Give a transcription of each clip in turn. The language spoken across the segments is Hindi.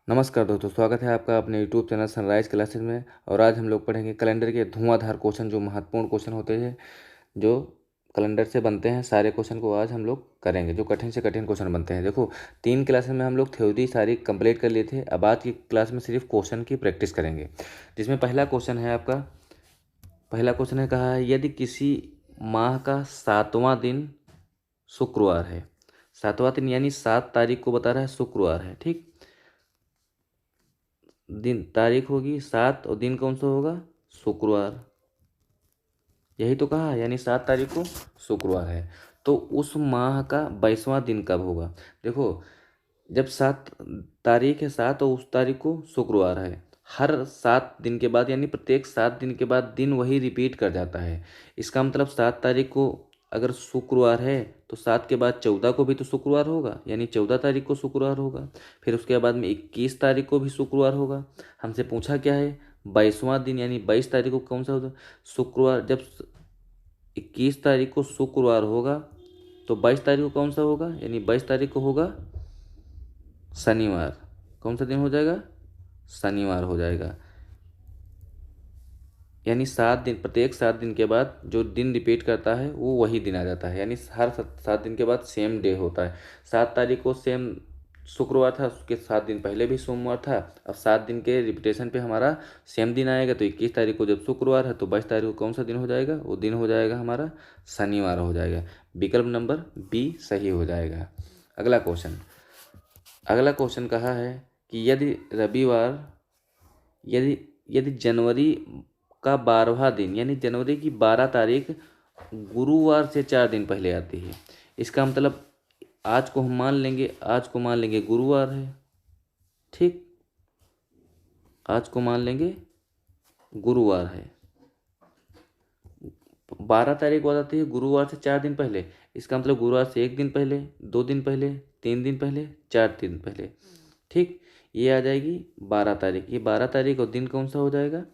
नमस्कार दोस्तों, स्वागत है आपका अपने यूट्यूब चैनल सनराइज क्लासेस में। और आज हम लोग पढ़ेंगे कैलेंडर के धुआंधार क्वेश्चन, जो महत्वपूर्ण क्वेश्चन होते हैं, जो कैलेंडर से बनते हैं। सारे क्वेश्चन को आज हम लोग करेंगे, जो कठिन से कठिन क्वेश्चन बनते हैं। देखो, 3 क्लासेस में हम लोग थ्योरी सारी कंप्लीट कर लिए थे। अब आज की क्लास में सिर्फ क्वेश्चन की प्रैक्टिस करेंगे, जिसमें पहला क्वेश्चन है आपका। पहला क्वेश्चन है, कहा है यदि किसी माह का 7वां दिन शुक्रवार है। 7वां दिन यानी 7 तारीख को बता रहा है, शुक्रवार है। ठीक, दिन तारीख होगी 7 और दिन कौन सा होगा, शुक्रवार। यही तो कहा है, यानी 7 तारीख को शुक्रवार है। तो उस माह का 22वां दिन कब होगा। देखो, जब 7 तारीख है, 7 और उस तारीख को शुक्रवार है, हर 7 दिन के बाद यानी प्रत्येक 7 दिन के बाद दिन वही रिपीट कर जाता है। इसका मतलब 7 तारीख को अगर शुक्रवार है तो 7 के बाद 14 को भी तो शुक्रवार होगा, यानी 14 तारीख को शुक्रवार होगा। फिर उसके बाद में 21 तारीख को भी शुक्रवार होगा। हमसे पूछा क्या है, 22वां दिन यानी 22 तारीख को कौन सा होगा, शुक्रवार। जब 21 तारीख को शुक्रवार होगा तो 22 तारीख को कौन सा होगा, यानी 22 तारीख को होगा शनिवार। कौन सा दिन हो जाएगा, शनिवार हो जाएगा। यानी 7 दिन, प्रत्येक 7 दिन के बाद जो दिन रिपीट करता है वो वही दिन आ जाता है, यानी हर 7 दिन के बाद सेम डे होता है। 7 तारीख को सेम शुक्रवार था, उसके 7 दिन पहले भी सोमवार था। अब 7 दिन के रिपीटेशन पे हमारा सेम दिन आएगा। तो 21 तारीख को जब शुक्रवार है तो 22 तारीख को कौन सा दिन हो जाएगा, वो दिन हो जाएगा हमारा शनिवार हो जाएगा। विकल्प नंबर बी सही हो जाएगा। अगला क्वेश्चन। अगला क्वेश्चन कहा है कि यदि यदि जनवरी का 12वां दिन यानी जनवरी की 12 तारीख गुरुवार से 4 दिन पहले आती है। इसका मतलब आज को हम मान लेंगे गुरुवार है। ठीक, आज को मान लेंगे गुरुवार है। 12 तारीख को आ जाती है गुरुवार से 4 दिन पहले। इसका मतलब गुरुवार से 1 दिन पहले, 2 दिन पहले, 3 दिन पहले, 4 दिन पहले। ठीक, ये आ जाएगी 12 तारीख। ये 12 तारीख और दिन कौन सा हो जाएगा,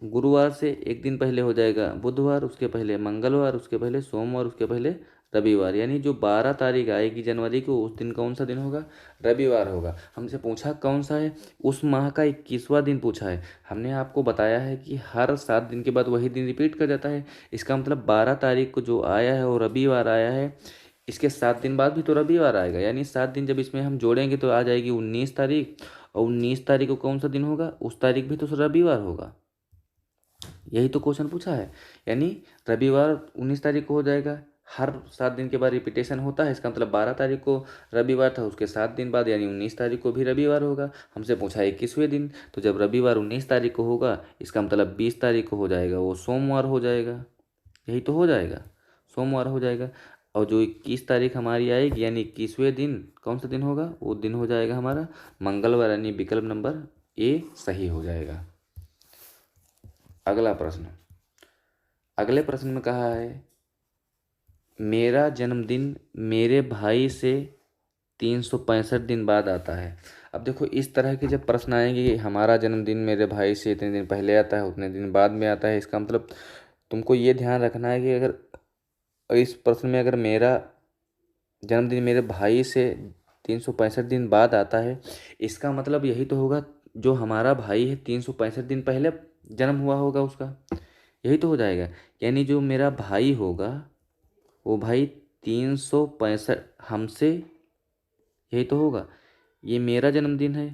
गुरुवार से 1 दिन पहले हो जाएगा बुधवार, उसके पहले मंगलवार, उसके पहले सोमवार, उसके पहले रविवार। यानी जो 12 तारीख आएगी जनवरी को, उस दिन कौन सा दिन होगा, रविवार होगा। हमसे पूछा कौन सा है, उस माह का 21वां दिन पूछा है। हमने आपको बताया है कि हर 7 दिन के बाद वही दिन रिपीट कर जाता है। इसका मतलब 12 तारीख को जो आया है वो रविवार आया है। इसके 7 दिन बाद भी तो रविवार आएगा, यानी 7 दिन जब इसमें हम जोड़ेंगे तो आ जाएगी 19 तारीख। और 19 तारीख को कौन सा दिन होगा, उस तारीख भी तो रविवार होगा। यही तो क्वेश्चन पूछा है, यानी रविवार 19 तारीख को हो जाएगा। हर 7 दिन के बाद रिपीटेशन होता है। इसका मतलब 12 तारीख को रविवार था, उसके 7 दिन बाद यानी 19 तारीख को भी रविवार होगा। हमसे पूछा है 21वें दिन, तो जब रविवार 19 तारीख को होगा, इसका मतलब 20 तारीख को हो जाएगा, वो सोमवार हो जाएगा। यही तो हो जाएगा, सोमवार हो जाएगा। और जो 21 तारीख हमारी आएगी यानी 21वें दिन कौन सा दिन होगा, वो दिन हो जाएगा हमारा मंगलवार, यानी विकल्प नंबर ए सही हो जाएगा। अगला प्रश्न। अगले प्रश्न में कहा है, मेरा जन्मदिन मेरे भाई से 365 दिन बाद आता है। अब देखो, इस तरह के जब प्रश्न आएंगे कि हमारा जन्मदिन मेरे भाई से इतने दिन पहले आता है, उतने दिन बाद में आता है, इसका मतलब तुमको ये ध्यान रखना है कि अगर इस प्रश्न में अगर मेरा जन्मदिन मेरे भाई से 365 दिन बाद आता है, इसका मतलब यही तो होगा जो हमारा भाई है 365 दिन पहले जन्म हुआ होगा उसका। यही तो हो जाएगा, यानी जो मेरा भाई होगा वो भाई 365 हमसे, यही तो होगा, ये मेरा जन्मदिन है।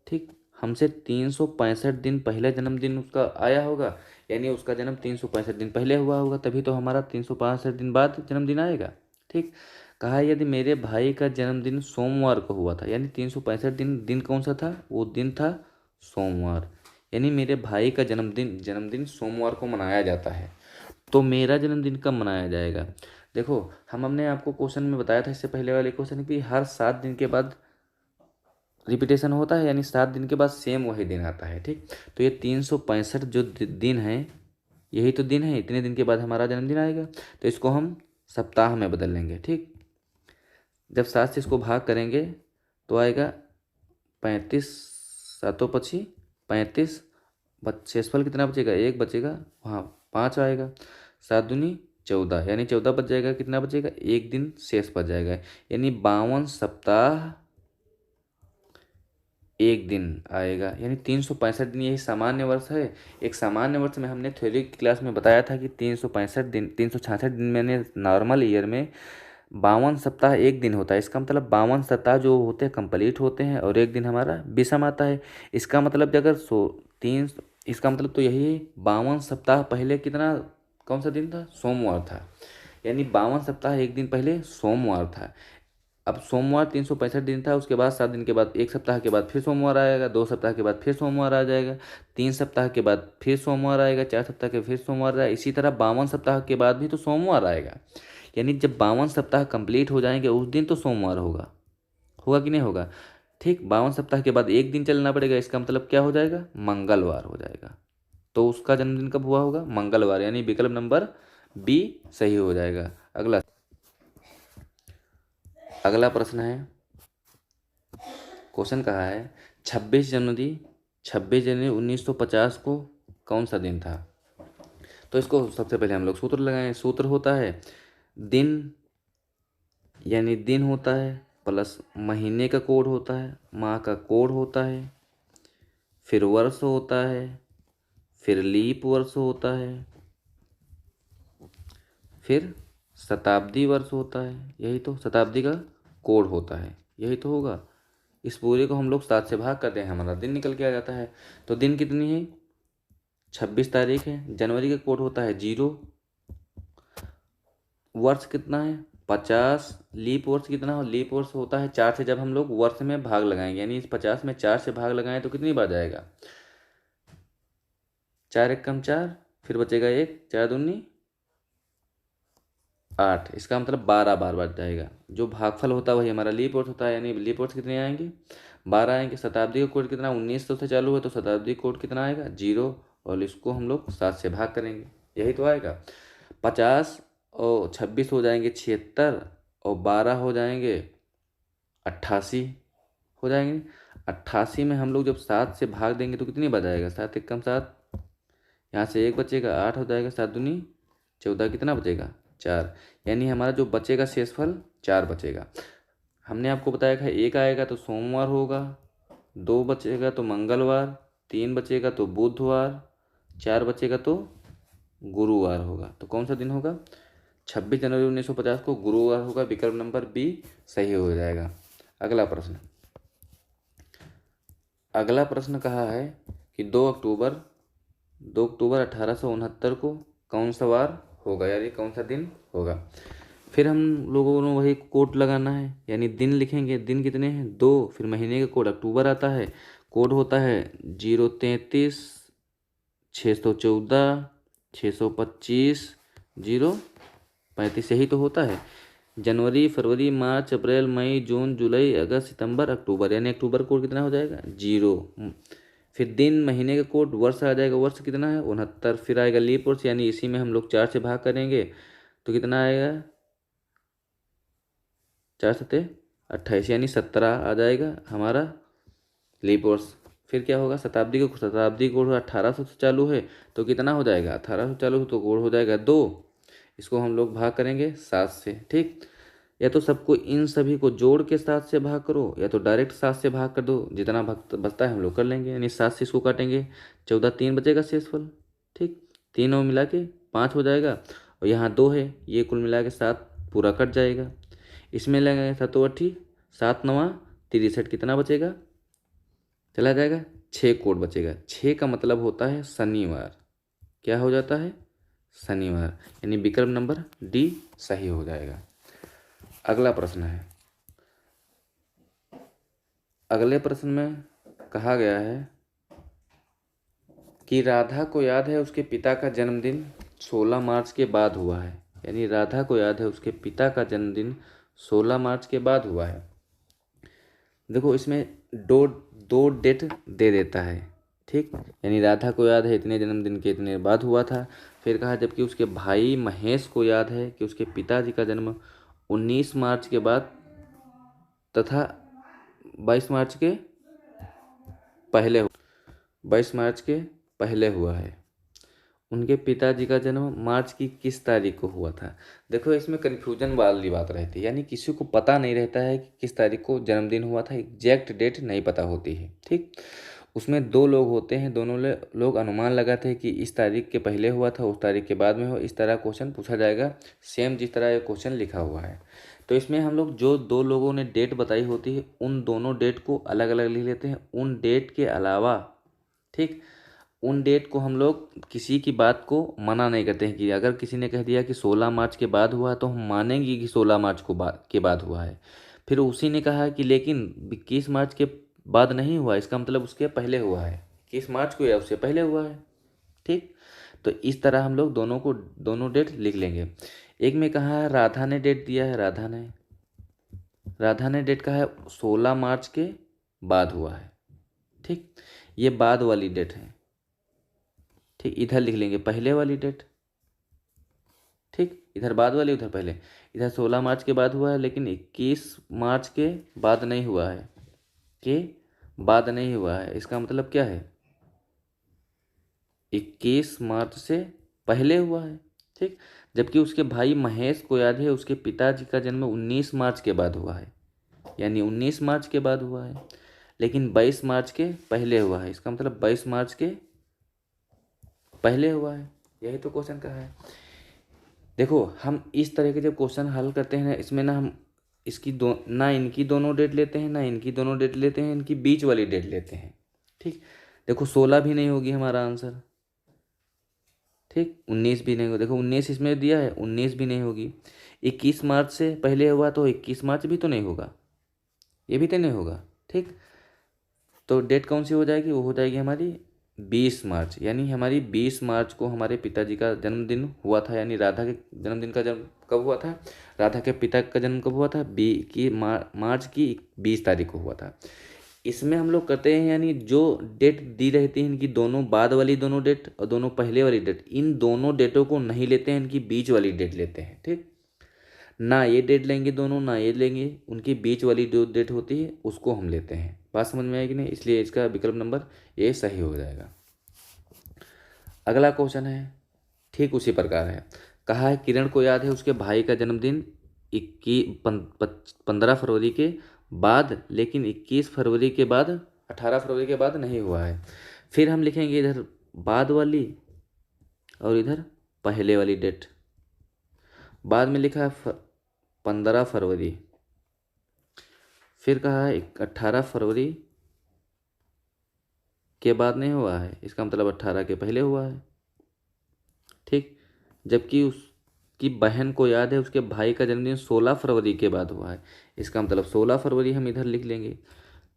ठीक, हमसे 365 दिन पहले जन्मदिन उसका आया होगा, यानी उसका जन्म 365 दिन पहले हुआ होगा, तभी तो हमारा 365 दिन बाद जन्मदिन आएगा। ठीक, कहा है यदि मेरे भाई का जन्मदिन सोमवार को हुआ था, यानी 365 दिन दिन कौन सा था, वो दिन था सोमवार। यानी मेरे भाई का जन्मदिन सोमवार को मनाया जाता है। तो मेरा जन्मदिन कब मनाया जाएगा। देखो, हमने आपको क्वेश्चन में बताया था, इससे पहले वाले क्वेश्चन कि हर 7 दिन के बाद रिपीटेशन होता है, यानी 7 दिन के बाद सेम वही दिन आता है। ठीक, तो ये 365 जो दिन है, यही तो दिन है, इतने दिन के बाद हमारा जन्मदिन आएगा। तो इसको हम सप्ताह में बदल लेंगे। ठीक, जब 7 से इसको भाग करेंगे तो आएगा 35, 7 × 25 35। शेषफल कितना बचेगा, 1 बचेगा, वहाँ 5 आएगा। 7 दूनी 14, यानी 14 बच जाएगा, कितना बचेगा, 1 दिन शेष बच जाएगा। यानी 52 सप्ताह एक दिन आएगा, यानी 365 दिन यही सामान्य वर्ष है। एक सामान्य वर्ष में हमने थ्योरी की क्लास में बताया था कि 365 दिन, 366 दिन मैंने नॉर्मल ईयर में 52 सप्ताह एक दिन होता है। इसका मतलब 52 सप्ताह जो होते हैं कंप्लीट होते हैं और एक दिन हमारा विषम आता है। इसका मतलब अगर तीन, इसका मतलब तो यही है 52 सप्ताह पहले कितना, कौन सा दिन था, सोमवार था। यानी 52 सप्ताह एक दिन पहले सोमवार था। अब सोमवार 365 दिन था, उसके बाद 7 दिन के बाद, एक सप्ताह के बाद फिर सोमवार आएगा, 2 सप्ताह के बाद फिर सोमवार आ जाएगा, 3 सप्ताह के बाद फिर सोमवार आएगा, 4 सप्ताह के फिर सोमवार आएगा। इसी तरह 52 सप्ताह के बाद भी तो सोमवार आएगा। यानी जब 52 सप्ताह कंप्लीट हो जाएंगे उस दिन तो सोमवार होगा। होगा कि नहीं होगा? ठीक, 52 सप्ताह के बाद एक दिन चलना पड़ेगा, इसका मतलब क्या हो जाएगा, मंगलवार हो जाएगा। तो उसका जन्मदिन कब हुआ होगा, मंगलवार, यानी विकल्प नंबर बी सही हो जाएगा। अगला अगला प्रश्न है, क्वेश्चन कहा है 26 जनवरी 1950 को कौन सा दिन था? तो इसको सबसे पहले हम लोग सूत्र लगाएं। सूत्र होता है दिन, यानी दिन होता है प्लस महीने का कोड होता है, माह का कोड होता है, फिर वर्ष होता है, फिर लीप वर्ष होता है, फिर शताब्दी वर्ष होता है। यही तो शताब्दी का कोड होता है, यही तो होगा। इस पूरे को हम लोग 7 से भाग करते हैं, हमारा दिन निकल के आ जाता है। तो दिन कितनी है, 26 तारीख है। जनवरी का कोड होता है 0। वर्ष कितना है, 50। लीप वर्ष कितना हो, लीप वर्ष होता है 4 से। जब हम लोग वर्ष में भाग लगाएंगे, यानी इस 50 में 4 से भाग लगाएं तो कितनी बार जाएगा, 4 एक कम 4, फिर बचेगा 1, 4 दूनी 8। इसका मतलब 12 बार बच जाएगा। जो भागफल होता है वही हमारा लीप वर्ष होता है, यानी लीप वर्ष कितने आएंगे, 12 आएंगे। शताब्दी का कोड कितना, 1900 से चालू है तो शताब्दी कोड कितना आएगा, 0। और इसको हम लोग 7 से भाग करेंगे, यही तो आएगा। 50 और 26 हो जाएंगे 76, और 12 हो जाएंगे 88 हो जाएंगे। 88 में हम लोग जब 7 से भाग देंगे तो कितनी बच जाएगा, 7 एक कम 7, यहाँ से 1 बचेगा, 8 हो जाएगा, 7 दूनी 14, कितना बचेगा, 4। यानी हमारा जो बचेगा शेषफल 4 बचेगा। हमने आपको बताया था 1 आएगा तो सोमवार होगा, 2 बचेगा तो मंगलवार, 3 बचेगा तो बुधवार, 4 बचेगा तो गुरुवार होगा। तो कौन सा दिन होगा, 26 जनवरी 1950 को गुरुवार होगा। विकल्प नंबर बी सही हो जाएगा। अगला प्रश्न कहा है कि 2 अक्टूबर 1869 को कौन सा वार होगा, यानी कौन सा दिन होगा। फिर हम लोगों को वही कोड लगाना है, यानी दिन लिखेंगे। दिन कितने हैं, 2, फिर महीने का कोड अक्टूबर आता है, कोड होता है 033 614 625 035, यही तो होता है। जनवरी, फरवरी, मार्च, अप्रैल, मई, जून, जुलाई, अगस्त, सितंबर, अक्टूबर, यानी अक्टूबर कोड कितना हो जाएगा, 0। फिर दिन, महीने का कोड, वर्ष आ जाएगा, वर्ष कितना है 69। फिर आएगा लीप वर्ष, यानी इसी में हम लोग 4 से भाग करेंगे तो कितना आएगा, 4 सत्ते 28, यानी 17 आ जाएगा हमारा लीप वर्ष। फिर क्या होगा, शताब्दी कोड 1800 से चालू है तो कितना हो जाएगा, 1800 चालू तो कोड हो जाएगा 2। इसको हम लोग भाग करेंगे 7 से। ठीक, या तो सबको, इन सभी को जोड़ के 7 से भाग करो, या तो डायरेक्ट 7 से भाग कर दो, जितना बचता है हम लोग कर लेंगे। यानी 7 से इसको काटेंगे, 14, 3 बचेगा शेषफल। ठीक, तीनों मिला के 5 हो जाएगा, और यहाँ 2 है, ये कुल मिला के 7 पूरा कट जाएगा। इसमें लगेगा 7 8 7 9 63, कितना बचेगा, चला जाएगा 6 कोड बचेगा। 6 का मतलब होता है शनिवार। क्या हो जाता है, शनिवार, यानी विकल्प नंबर डी सही हो जाएगा। अगला प्रश्न है, अगले प्रश्न में कहा गया है कि राधा को याद है उसके पिता का जन्मदिन 16 मार्च के बाद हुआ है। यानी राधा को याद है उसके पिता का जन्मदिन 16 मार्च के बाद हुआ है। देखो इसमें दो दो डेट दे देता है। ठीक, यानी राधा को याद है इतने जन्मदिन के इतने बाद हुआ था। फिर कहा जबकि उसके भाई महेश को याद है कि उसके पिताजी का जन्म 19 मार्च के बाद तथा 22 मार्च के पहले 22 मार्च के पहले हुआ है। उनके पिताजी का जन्म मार्च की किस तारीख को हुआ था। देखो इसमें कन्फ्यूजन वाली बात रहती है, यानी किसी को पता नहीं रहता है कि किस तारीख को जन्मदिन हुआ था, एग्जैक्ट डेट नहीं पता होती है। ठीक, उसमें दो लोग होते हैं, दोनों लोग अनुमान लगाते हैं कि इस तारीख के पहले हुआ था, उस तारीख के बाद में हो, इस तरह क्वेश्चन पूछा जाएगा, सेम जिस तरह ये क्वेश्चन लिखा हुआ है। तो इसमें हम लोग जो दो लोगों ने डेट बताई होती है उन दोनों डेट को अलग अलग लिख लेते हैं। उन डेट के अलावा, ठीक, उन डेट को हम लोग किसी की बात को मना नहीं करते हैं कि अगर किसी ने कह दिया कि 16 मार्च के बाद हुआ है तो हम मानेंगे कि 16 मार्च के बाद हुआ है। फिर उसी ने कहा कि लेकिन 21 मार्च के बाद नहीं हुआ, इसका मतलब उसके पहले हुआ है, 21 मार्च को या उससे पहले हुआ है। ठीक, तो इस तरह हम लोग दोनों डेट लिख लेंगे। एक में कहा है राधा ने डेट दिया है, राधा ने डेट कहा है 16 मार्च के बाद हुआ है। ठीक, ये बाद वाली डेट है। ठीक, इधर लिख लेंगे पहले वाली डेट। ठीक, इधर बाद वाली, उधर पहले। इधर 16 मार्च के बाद हुआ है लेकिन 21 मार्च के बाद नहीं हुआ है, के बाद नहीं हुआ है, इसका मतलब क्या है 21 मार्च से पहले हुआ है। ठीक, जबकि उसके भाई महेश को याद है उसके पिताजी का जन्म 19 मार्च के बाद हुआ है, यानी 19 मार्च के बाद हुआ है, लेकिन 22 मार्च के पहले हुआ है, इसका मतलब 22 मार्च के पहले हुआ है। यही तो क्वेश्चन का है। देखो हम इस तरह के जब क्वेश्चन हल करते हैं इसमें ना हम ना इनकी दोनों डेट लेते हैं, ना इनकी दोनों डेट लेते हैं, इनकी बीच वाली डेट लेते हैं। ठीक, देखो 16 भी नहीं होगी हमारा आंसर। ठीक, 19 भी नहीं होगा, देखो 19 इसमें दिया है, 19 भी नहीं होगी। 21 मार्च से पहले हुआ तो 21 मार्च भी तो नहीं होगा, ये भी तो नहीं होगा। ठीक, तो डेट कौन सी हो जाएगी, वो हो जाएगी हमारी 20 मार्च, यानी हमारी 20 मार्च को हमारे पिताजी का जन्मदिन हुआ था, यानी राधा के जन्मदिन का जन्म कब हुआ था, राधा के पिता का जन्म कब हुआ था, मार्च की 20 तारीख को हुआ था। इसमें हम लोग करते हैं, यानी जो डेट दी रहती है इनकी दोनों बाद वाली दोनों डेट और दोनों पहले वाली डेट, इन दोनों डेटों को नहीं लेते हैं, इनकी बीच वाली डेट लेते हैं। ठीक, ना ये डेट लेंगे दोनों, ना ये लेंगे, उनकी बीच वाली जो डेट होती है उसको हम लेते हैं। बात समझ में आएगी नहीं, इसलिए इसका विकल्प नंबर ये सही हो जाएगा। अगला क्वेश्चन है ठीक उसी प्रकार है। कहा है किरण को याद है उसके भाई का जन्मदिन 15 फरवरी के बाद, लेकिन 21 फरवरी के बाद 18 फरवरी के बाद नहीं हुआ है। फिर हम लिखेंगे इधर बाद वाली और इधर पहले वाली डेट। बाद में लिखा है 15 फरवरी, फिर कहा है 18 फरवरी के बाद नहीं हुआ है, इसका मतलब 18 के पहले हुआ है। ठीक, जबकि उसकी बहन को याद है उसके भाई का जन्मदिन 16 फरवरी के बाद हुआ है, इसका मतलब 16 फरवरी हम इधर लिख लेंगे,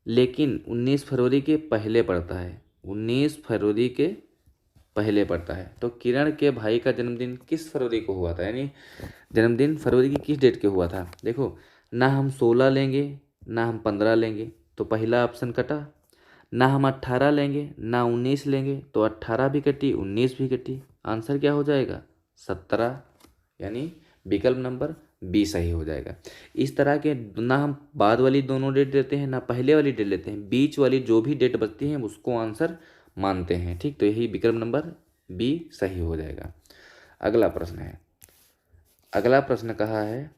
लेकिन 19 फरवरी के पहले पड़ता है, 19 फरवरी के पहले पड़ता है। तो किरण के भाई का जन्मदिन किस फरवरी को हुआ था, यानी जन्मदिन फरवरी की किस डेट के हुआ था। देखो ना हम 16 लेंगे ना हम 15 लेंगे, तो पहला ऑप्शन कटा। ना हम 18 लेंगे ना 19 लेंगे, तो 18 भी कटी 19 भी कटी, आंसर क्या हो जाएगा 17, यानी विकल्प नंबर बी सही हो जाएगा। इस तरह के ना हम बाद वाली दोनों डेट लेते हैं ना पहले वाली डेट लेते हैं, बीच वाली जो भी डेट बचती है उसको आंसर मानते हैं। ठीक, तो यही विकल्प नंबर बी सही हो जाएगा। अगला प्रश्न है, अगला प्रश्न कहा है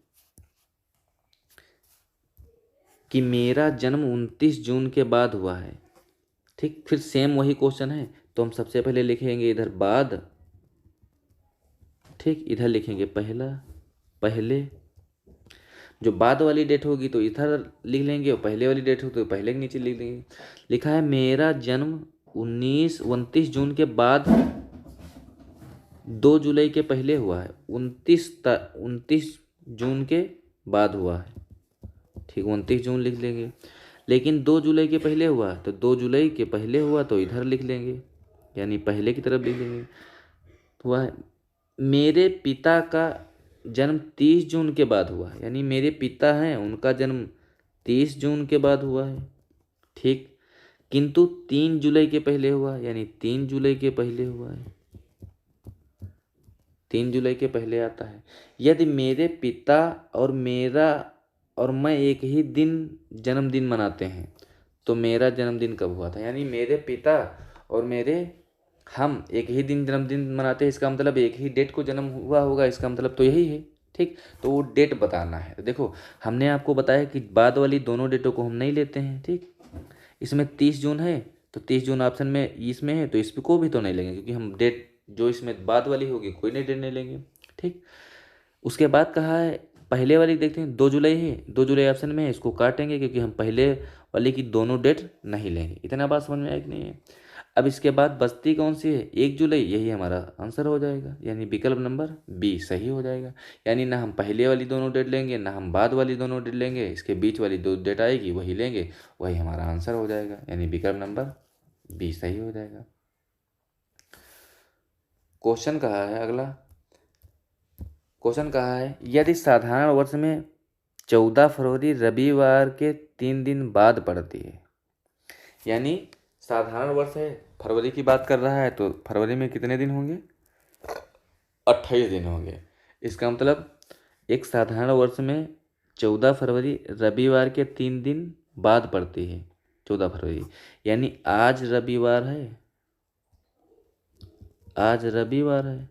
कि मेरा जन्म 29 जून के बाद हुआ है। ठीक, फिर सेम वही क्वेश्चन है, तो हम सबसे पहले लिखेंगे इधर बाद, ठीक, इधर लिखेंगे पहला, पहले। जो बाद वाली डेट होगी तो इधर लिख लेंगे और पहले वाली डेट होगी तो पहले के नीचे लिख लेंगे। लिखा है मेरा जन्म 29 जून के बाद 2 जुलाई के पहले हुआ है, 29 जून के बाद हुआ है। ठीक, 29 जून लिख लेंगे, लेकिन 2 जुलाई के पहले हुआ तो 2 जुलाई के पहले हुआ तो इधर लिख लेंगे, यानी पहले की तरफ लिख लेंगे। हुआ है मेरे पिता का जन्म 30 जून के बाद हुआ है, यानी मेरे पिता हैं उनका जन्म 30 जून के बाद हुआ है। ठीक, किंतु 3 जुलाई के पहले हुआ, यानी 3 जुलाई के पहले हुआ है, 3 जुलाई के पहले आता है। यदि मेरे पिता और मेरा और मैं एक ही दिन जन्मदिन मनाते हैं तो मेरा जन्मदिन कब हुआ था, यानी मेरे पिता और मेरे हम एक ही दिन जन्मदिन मनाते हैं, इसका मतलब एक ही डेट को जन्म हुआ होगा, इसका मतलब तो यही है। ठीक, तो वो डेट बताना है। तो देखो हमने आपको बताया कि बाद वाली दोनों डेटों को हम नहीं लेते हैं। ठीक, इसमें 30 जून है तो 30 जून ऑप्शन में इसमें है, तो इस को भी तो नहीं लेंगे, क्योंकि हम डेट जो इसमें बाद वाली होगी कोई नहीं डेट नहीं लेंगे। ठीक, उसके बाद कहा है पहले वाली देखते हैं, 2 जुलाई है, 2 जुलाई ऑप्शन में है, इसको काटेंगे क्योंकि हम पहले वाले की दोनों डेट नहीं लेंगे। इतना बात समझ में आया कि नहीं है? अब इसके बाद बचती कौन सी है? 1 जुलाई, यही हमारा आंसर हो जाएगा, यानी विकल्प नंबर बी सही हो जाएगा। यानी ना हम पहले वाली दोनों डेट लेंगे, ना हम बाद वाली दोनों डेट लेंगे, इसके बीच वाली दो डेट आएगी वही लेंगे, वही हमारा आंसर हो जाएगा, यानी विकल्प नंबर बी सही हो जाएगा। क्वेश्चन कहा है अगला, क्वेश्चन कहा है यदि साधारण वर्ष में 14 फरवरी रविवार के 3 दिन बाद पड़ती है, यानी साधारण वर्ष है, फरवरी की बात कर रहा है, तो फरवरी में कितने दिन होंगे? 28 दिन होंगे। इसका मतलब एक साधारण वर्ष में 14 फरवरी रविवार के 3 दिन बाद पड़ती है, 14 फरवरी, यानी आज रविवार है, आज रविवार है,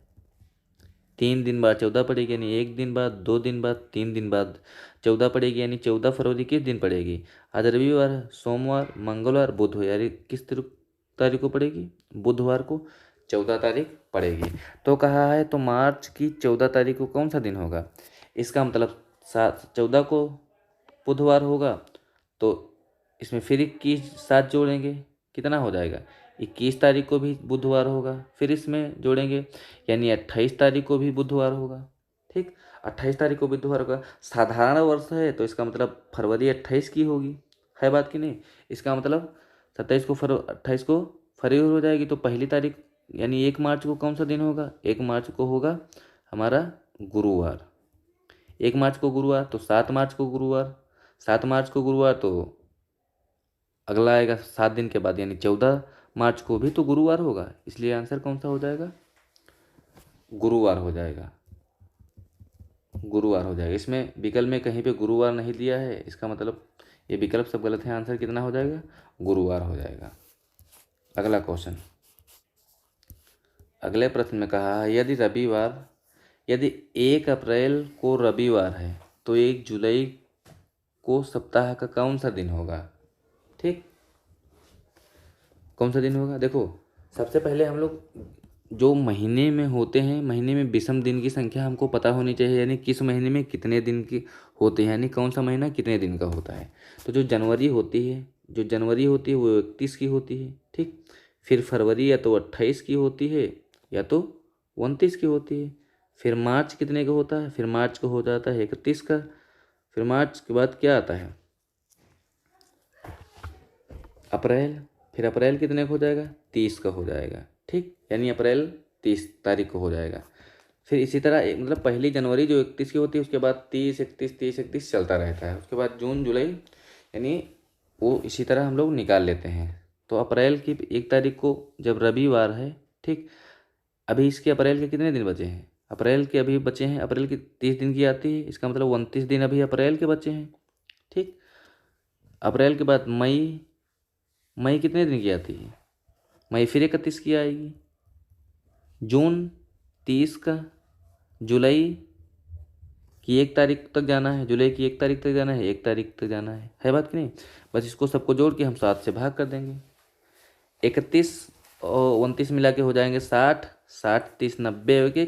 3 दिन बाद 14 पड़ेगी, यानी 1 दिन बाद, 2 दिन बाद, 3 दिन बाद 14 पड़ेगी, यानी 14 फरवरी किस दिन पड़ेगी? आज रविवार है, सोमवार, मंगलवार, बुधवार, यानी किस तारीख को पड़ेगी? बुधवार को 14 तारीख पड़ेगी। तो कहा है तो मार्च की 14 तारीख को कौन सा दिन होगा? इसका मतलब 14 को बुधवार होगा, तो इसमें फिर 21 साथ जोड़ेंगे, कितना हो जाएगा? 21 तारीख को भी बुधवार होगा, फिर इसमें जोड़ेंगे, यानी 28 तारीख को भी बुधवार होगा। ठीक, 28 तारीख को बुधवार होगा। साधारण वर्ष है तो इसका मतलब फरवरी 28 की होगी, है बात कि नहीं? इसका मतलब 28 को फरवरी हो जाएगी, तो पहली तारीख यानी 1 मार्च को कौन सा दिन होगा? 1 मार्च को होगा हमारा गुरुवार। 1 मार्च को गुरुवार, तो 7 मार्च को गुरुवार, 7 मार्च को गुरुवार, तो अगला आएगा 7 दिन के बाद, यानी 14 मार्च को भी तो गुरुवार होगा, इसलिए आंसर कौन सा हो जाएगा? गुरुवार हो जाएगा, गुरुवार हो जाएगा। इसमें विकल्प में कहीं पे गुरुवार नहीं दिया है, इसका मतलब ये विकल्प सब गलत है, आंसर कितना हो जाएगा? गुरुवार हो जाएगा। अगला क्वेश्चन, अगले प्रश्न में कहा है यदि 1 अप्रैल को रविवार है तो 1 जुलाई को सप्ताह का कौन सा दिन होगा? ठीक, कौन सा दिन होगा? देखो सबसे पहले हम लोग जो महीने में होते हैं, महीने में विषम दिन की संख्या हमको पता होनी चाहिए, यानी किस महीने में कितने दिन की होते हैं, यानी कौन सा महीना कितने दिन का होता है। तो जो जनवरी होती है वो 31 की होती है। ठीक, फिर फरवरी या तो 28 की होती है या तो 29 की होती है। फिर मार्च कितने का होता है? फिर मार्च को हो जाता है 31 का। फिर मार्च के बाद क्या आता है? अप्रैल। फिर अप्रैल कितने का हो जाएगा? 30 का हो जाएगा। ठीक, यानी अप्रैल 30 तारीख को हो जाएगा। फिर इसी तरह मतलब पहली जनवरी जो 31 की होती है, उसके बाद 30, 31, 30, 31 चलता रहता है। उसके बाद जून, जुलाई, यानी वो इसी तरह हम लोग निकाल लेते हैं। तो अप्रैल की 1 तारीख को जब रविवार है, ठीक, अभी इसके अप्रैल के कितने दिन बचे हैं? अप्रैल के अभी बचे हैं, अप्रैल की 30 दिन की आती है, इसका मतलब 29 दिन अभी अप्रैल के बचे हैं। ठीक, अप्रैल के बाद मई, मई कितने दिन की आती है? मई फिर 31 की आएगी। जून 30 का। जुलाई की 1 तारीख तक जाना है, जुलाई की 1 तारीख तक जाना है, 1 तारीख तक जाना है बात कि नहीं? बस इसको सबको जोड़ के हम 7 से भाग कर देंगे। 31 और 29 मिला के हो जाएंगे 60, 60, 30, 90 हो गए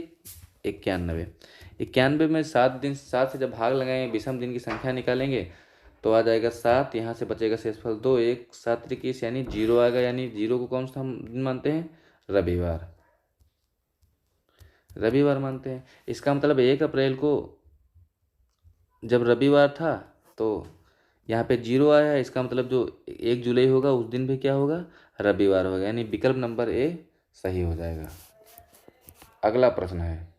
91। 91 में 7 से जब भाग लगाएंगे, विषम दिन की संख्या निकालेंगे, तो आ जाएगा 7, यहाँ से बचेगा शेषफल 2, 1, 7 21, यानी 0 आएगा। यानी 0 को कौन सा हम दिन मानते हैं? रविवार, रविवार मानते हैं। इसका मतलब 1 अप्रैल को जब रविवार था तो यहाँ पे 0 आया है, इसका मतलब जो 1 जुलाई होगा उस दिन भी क्या होगा? रविवार होगा, यानी विकल्प नंबर ए सही हो जाएगा। अगला प्रश्न है,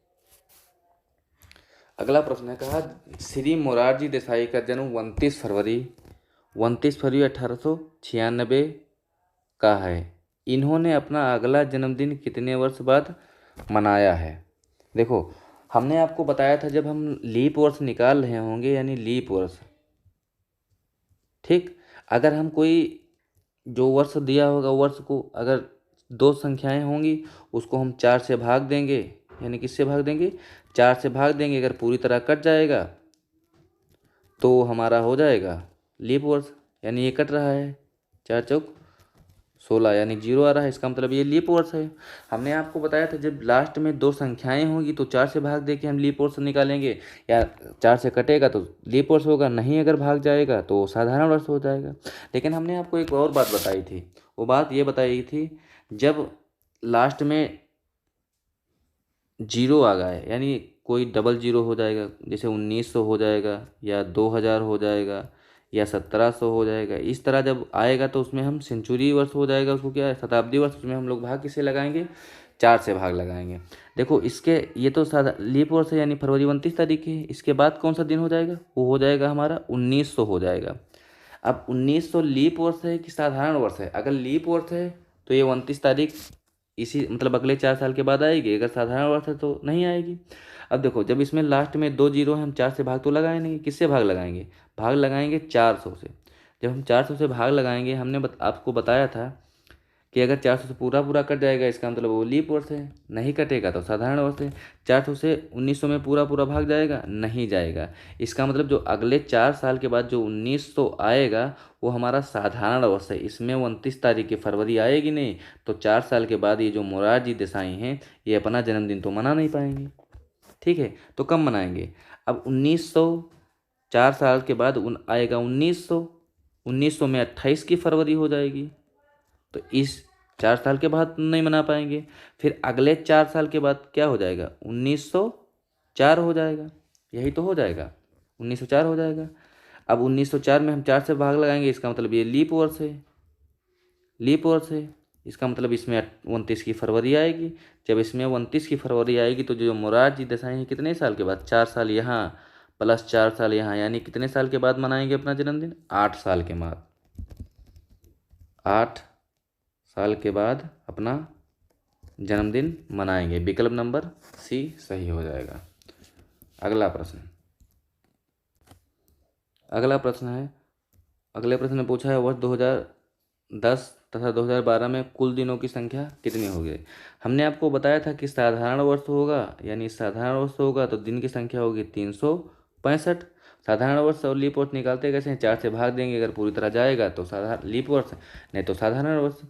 अगला प्रश्न है कहा श्री मोरारजी देसाई का जन्म 29 फरवरी 1896 का है। इन्होंने अपना अगला जन्मदिन कितने वर्ष बाद मनाया है? देखो हमने आपको बताया था जब हम लीप वर्ष निकाल रहे होंगे, यानी लीप वर्ष, ठीक, अगर हम कोई जो वर्ष दिया होगा वर्ष को अगर दो संख्याएं होंगी उसको हम 4 से भाग देंगे, यानी किससे भाग देंगे, 4 से भाग देंगे। अगर पूरी तरह कट जाएगा तो हमारा हो जाएगा लीप वर्ष, यानी ये कट रहा है, 4 चौक 16 यानी 0 आ रहा है, इसका मतलब ये लीप वर्ष है। हमने आपको बताया था जब लास्ट में दो संख्याएं होंगी तो 4 से भाग दे के हम लीप वर्ष निकालेंगे, या 4 से कटेगा तो लीप वर्ष होगा, नहीं अगर भाग जाएगा तो साधारण वर्ष हो जाएगा। लेकिन हमने आपको एक और बात बताई थी, वो बात ये बताई थी जब लास्ट में 0 आ गया है, यानी कोई डबल 0 हो जाएगा, जैसे 1900 हो जाएगा या 2000 हो जाएगा या 1700 हो जाएगा, इस तरह जब आएगा तो उसमें हम सेंचुरी वर्ष हो जाएगा, उसको क्या है शताब्दी वर्ष, उसमें हम लोग भाग किससे लगाएंगे, 4 से भाग लगाएंगे। देखो इसके ये तो साधा लीप वर्ष है, यानी फरवरी 29 तारीख है। इसके बाद कौन सा दिन हो जाएगा, वो हो जाएगा हमारा 1900 हो जाएगा। अब 1900 लीप वर्ष है कि साधारण वर्ष है, अगर लीप वर्ष है तो ये 29 तारीख इसी मतलब अगले 4 साल के बाद आएगी, अगर साधारण वर्ष है तो नहीं आएगी। अब देखो जब इसमें लास्ट में 2 जीरो है, हम 4 से भाग तो लगाए नहीं, किससे भाग लगाएंगे, भाग लगाएंगे 400 से। जब हम 400 से भाग लगाएंगे, हमने आपको बताया था कि अगर 400 से पूरा पूरा कट जाएगा इसका मतलब वो लीप वर्ष है, नहीं कटेगा तो साधारण वर्ष है। 400 से 1900 में पूरा पूरा भाग जाएगा, नहीं जाएगा, इसका मतलब जो अगले 4 साल के बाद जो 1900 आएगा वो हमारा साधारण वर्ष है। इसमें 29 तारीख की फरवरी आएगी नहीं, तो 4 साल के बाद ये जो मोरारजी देसाई हैं ये अपना जन्मदिन तो मना नहीं पाएंगे, ठीक है। तो कब मनाएंगे, अब 1900 4 साल के बाद आएगा 1900 में 28 की फरवरी हो जाएगी, तो इस 4 साल के बाद नहीं मना पाएंगे। फिर अगले 4 साल के बाद क्या हो जाएगा, 1904 हो जाएगा, यही तो हो जाएगा, 1904 हो जाएगा। अब 1904 में हम 4 से भाग लगाएंगे, इसका मतलब ये लीप वर्ष है, लीप वर्ष है, इसका मतलब इसमें 29 की फरवरी आएगी। जब इसमें 29 की फरवरी आएगी तो जो मोरारजी देसाई हैं कितने साल के बाद, 4 साल यहाँ प्लस 4 साल यहाँ, यानी कितने साल के बाद मनाएंगे अपना जन्मदिन, 8 साल के बाद, 8 साल के बाद अपना जन्मदिन मनाएंगे। विकल्प नंबर सी सही हो जाएगा। अगला प्रश्न, अगला प्रश्न है, अगले प्रश्न में पूछा है वर्ष 2010 तथा 2012 में कुल दिनों की संख्या कितनी होगी। हमने आपको बताया था कि साधारण वर्ष होगा, यानी साधारण वर्ष होगा तो दिन की संख्या होगी 365। साधारण वर्ष और लीप वर्ष निकालते कैसे हैं, 4 से भाग देंगे, अगर पूरी तरह जाएगा तो साधारण लीप वर्ष, नहीं तो साधारण वर्ष।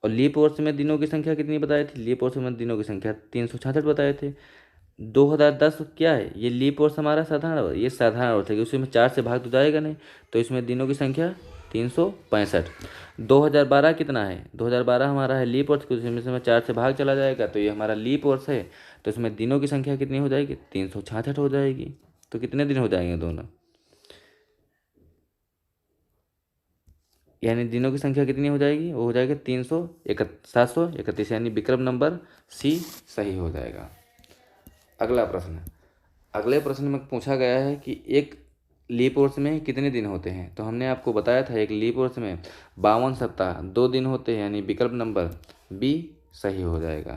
और लीप वर्ष में दिनों की संख्या कितनी बताई थी, लीप वर्ष में दिनों की संख्या 366 बताए थे। 2010 क्या है, ये लीप वर्ष हमारा साधारण वर्ष, ये साधारण वर्ष है कि उसमें 4 से भाग तो जाएगा नहीं, तो इसमें दिनों की संख्या 365। 2012 कितना है, 2012 हमारा है लीप वर्ष, उसमें से 4 से भाग चला जाएगा तो ये हमारा लीप वर्ष है, तो इसमें दिनों की संख्या कितनी हो जाएगी, 366 हो जाएगी। तो कितने दिन हो जाएंगे दोनों, यानी दिनों की संख्या कितनी हो जाएगी, वो हो जाएगा 731, यानी विकल्प नंबर सी सही हो जाएगा। अगला प्रश्न, अगले प्रश्न में पूछा गया है कि एक लीप वर्ष में कितने दिन होते हैं। तो हमने आपको बताया था एक लीप वर्ष में 52 सप्ताह 2 दिन होते हैं, यानी विकल्प नंबर बी सही हो जाएगा।